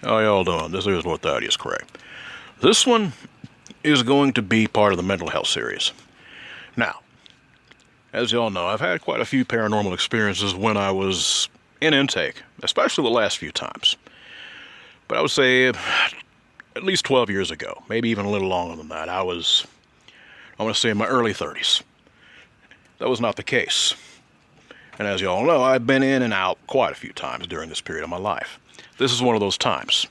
How y'all doing? This is Lord Thaddeus Craig. This one is going to be part of the mental health series. Now, as y'all know, I've had quite a few paranormal experiences when I was in intake, especially the last few times. But I would say at least 12 years ago, maybe even a little longer than that, I want to say in my early 30s. That was not the case. And as y'all know, I've been in and out quite a few times during this period of my life. This is one of those times.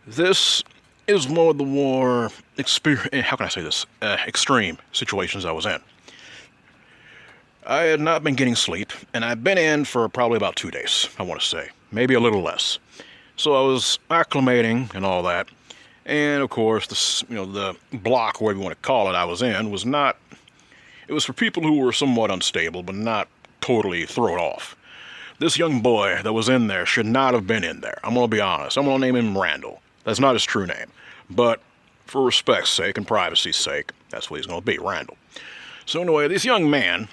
This is one of the more extreme situations I was in. I had not been getting sleep, and I'd been in for probably about 2 days, I want to say. Maybe a little less. So I was acclimating and all that. And of course, the block, whatever you want to call it, I was in was not... It was for people who were somewhat unstable, but not totally thrown off. This young boy that was in there should not have been in there. I'm going to be honest. I'm going to name him Randall. That's not his true name. But for respect's sake and privacy's sake, that's what he's going to be, Randall. So anyway, this young man,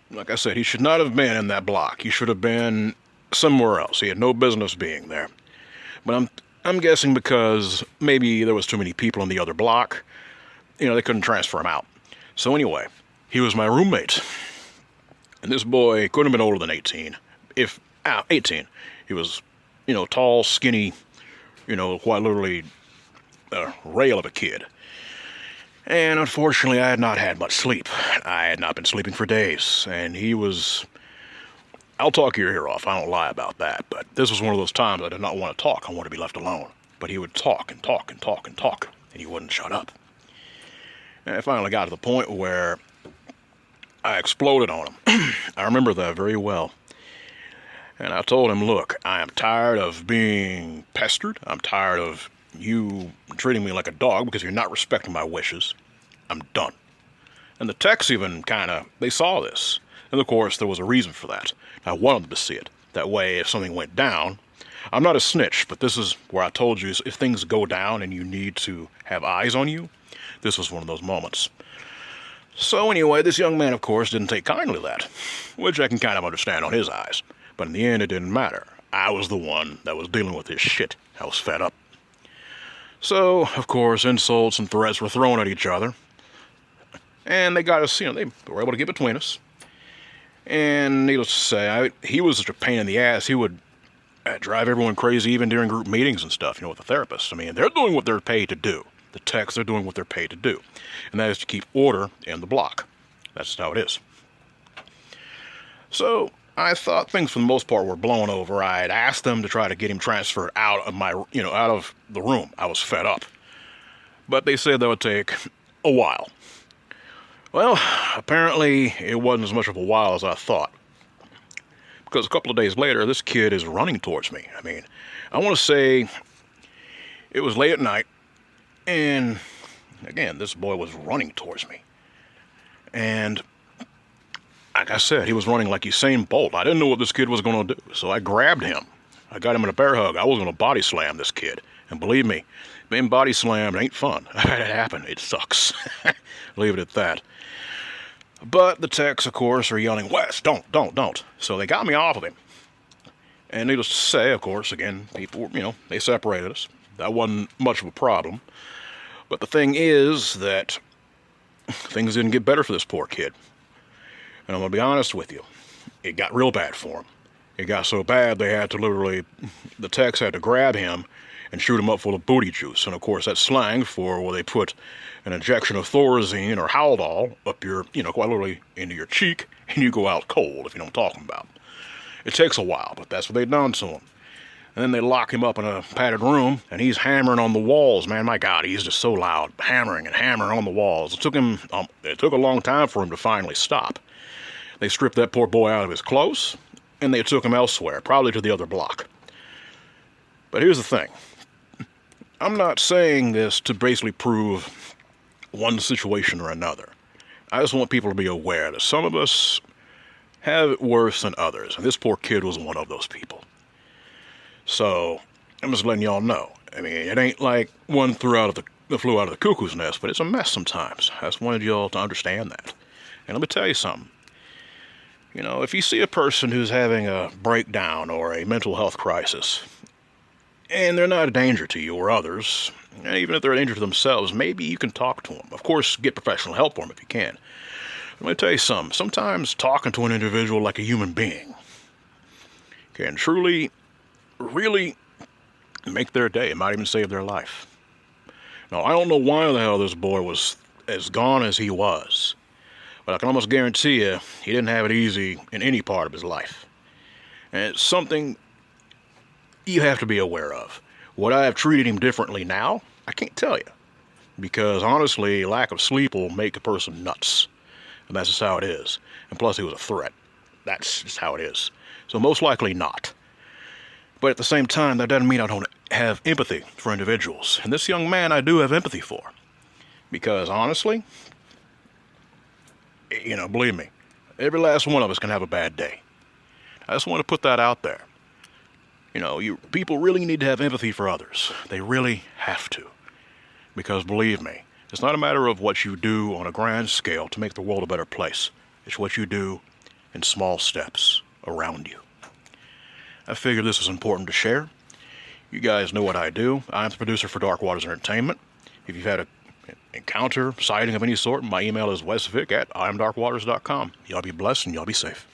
like I said, he should not have been in that block. He should have been somewhere else. He had no business being there. But I'm guessing because maybe there was too many people in the other block. They couldn't transfer him out. So anyway, he was my roommate. And this boy couldn't have been older than 18. 18. He was, tall, skinny, quite literally a rail of a kid. And unfortunately, I had not had much sleep. I had not been sleeping for days. And he was... I'll talk your ear off. I don't lie about that. But this was one of those times I did not want to talk. I wanted to be left alone. But he would talk and talk and talk and talk. And he wouldn't shut up. And I finally got to the point where I exploded on him. I remember that very well. And I told him, look, I am tired of being pestered. I'm tired of you treating me like a dog because you're not respecting my wishes. I'm done. And the techs even they saw this. And of course, there was a reason for that. I wanted them to see it. That way, if something went down, I'm not a snitch, but this is where I told you, if things go down and you need to have eyes on you, this was one of those moments. So anyway, this young man, of course, didn't take kindly to that, which I can kind of understand on his eyes. But in the end, it didn't matter. I was the one that was dealing with his shit. I was fed up. So, of course, insults and threats were thrown at each other. And they got us, they were able to get between us. And needless to say, he was such a pain in the ass. He would drive everyone crazy even during group meetings and stuff, with the therapists. I mean, they're doing what they're paid to do. The techs are doing what they're paid to do. And that is to keep order in the block. That's just how it is. So I thought things for the most part were blown over. I had asked them to try to get him transferred out of out of the room. I was fed up. But they said that would take a while. Well, apparently it wasn't as much of a while as I thought. Because a couple of days later, this kid is running towards me. I mean, I want to say it was late at night. And again, this boy was running towards me. And like I said, he was running like Usain Bolt. I didn't know what this kid was going to do. So I grabbed him. I got him in a bear hug. I was going to body slam this kid. And believe me, being body slammed ain't fun. It happened. It sucks. Leave it at that. But the techs, of course, are yelling, Wes, don't. So they got me off of him. And needless to say, of course, again, people, they separated us. That wasn't much of a problem. But the thing is that things didn't get better for this poor kid. And I'm going to be honest with you. It got real bad for him. It got so bad they had to the techs had to grab him and shoot him up full of booty juice. And of course, that's slang for where they put an injection of Thorazine or Haldol up your, quite literally into your cheek, and you go out cold, if you know what I'm talking about. It takes a while, but that's what they done to him. And then they lock him up in a padded room, and he's hammering on the walls. Man, my God, he's just so loud, hammering and hammering on the walls. It took a long time for him to finally stop. They stripped that poor boy out of his clothes, and they took him elsewhere, probably to the other block. But here's the thing. I'm not saying this to basically prove one situation or another. I just want people to be aware that some of us have it worse than others, and this poor kid was one of those people. So, I'm just letting y'all know. I mean, it ain't like one flew out of the cuckoo's nest, but it's a mess sometimes. I just wanted y'all to understand that. And let me tell you something. If you see a person who's having a breakdown or a mental health crisis, and they're not a danger to you or others, and even if they're a danger to themselves, maybe you can talk to them. Of course, get professional help for them if you can. Let me tell you something. Sometimes talking to an individual like a human being can truly, really make their day. It might even save their life. Now, I don't know why the hell this boy was as gone as he was, but I can almost guarantee you he didn't have it easy in any part of his life. And it's something you have to be aware of. Would I have treated him differently now? I can't tell you. Because honestly, lack of sleep will make a person nuts. And that's just how it is. And plus, he was a threat. That's just how it is. So most likely not. But at the same time, that doesn't mean I don't have empathy for individuals. And this young man I do have empathy for. Because honestly, believe me, every last one of us can have a bad day. I just want to put that out there. People really need to have empathy for others. They really have to. Because believe me, it's not a matter of what you do on a grand scale to make the world a better place. It's what you do in small steps around you. I figured this was important to share. You guys know what I do. I'm the producer for Dark Waters Entertainment. If you've had an encounter, sighting of any sort, my email is westvic@imdarkwaters.com. Y'all be blessed and y'all be safe.